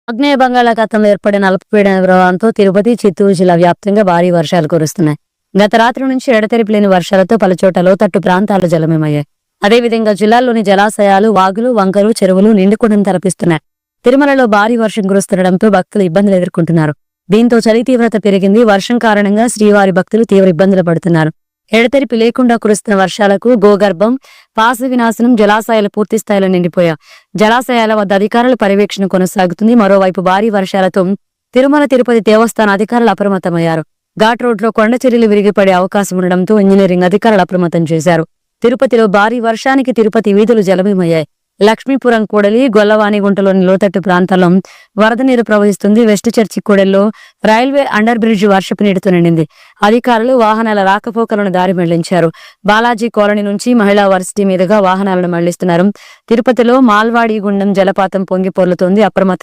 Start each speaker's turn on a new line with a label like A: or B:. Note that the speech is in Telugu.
A: ఆగ్నేయ బంగాళాఖాతంలో ఏర్పడిన అల్పపీడన ప్రభావంతో తిరుపతి, చిత్తూరు జిల్లా వ్యాప్తంగా భారీ వర్షాలు కురుస్తున్నాయి. గత రాత్రి నుంచి ఎడతెరిపి లేని వర్షాలతో పలుచోట లోతట్టు ప్రాంతాలు జలమయమయ్యాయి. అదేవిధంగా జిల్లాల్లోని జలాశయాలు, వాగులు, వంకలు, చెరువులు నిండుకుండను తలపిస్తున్నాయి. తిరుమలలో భారీ వర్షం కురుస్తుండటంతో భక్తులు ఇబ్బందులు ఎదుర్కొంటున్నారు. దీంతో చలి తీవ్రత పెరిగింది. వర్షం కారణంగా శ్రీవారి భక్తులు తీవ్ర ఇబ్బందులు పడుతున్నారు. ఎడతెరిపి లేకుండా కురుస్తున్న వర్షాలకు గోగర్భం, పాస వినాశనం, జలాశయాలు పూర్తి స్థాయిలో నిండిపోయాయి. జలాశయాల వద్ద అధికారుల పర్యవేక్షణ కొనసాగుతుంది. మరోవైపు భారీ వర్షాలతో తిరుమల తిరుపతి దేవస్థాన అధికారులు అప్రమత్తమయ్యారు. ఘాట్ రోడ్లో కొండ చర్యలు విరిగిపడే అవకాశం ఉండడంతో ఇంజనీరింగ్ అధికారులు అప్రమత్తం చేశారు. తిరుపతిలో భారీ వర్షానికి తిరుపతి వీధులు జలమయమయ్యాయి. లక్ష్మీపురం కూడలి, గొల్లవాణిగుంటలోని లోతట్టు ప్రాంతాల్లో వరద నీరు ప్రవహిస్తుంది. వెస్ట్ చర్చి కూడల్లో రైల్వే అండర్ బ్రిడ్జ్ వర్షపు నీటితో నిండింది. అధికారులు వాహనాల రాకపోకలను దారి మళ్లించారు. బాలాజీ కాలనీ నుంచి మహిళా వర్సిటీ మీదుగా వాహనాలను మళ్లిస్తున్నారు. తిరుపతిలో మాల్వాడి గుండం జలపాతం పొంగి పొర్లుతోంది. అప్రమత్తంగా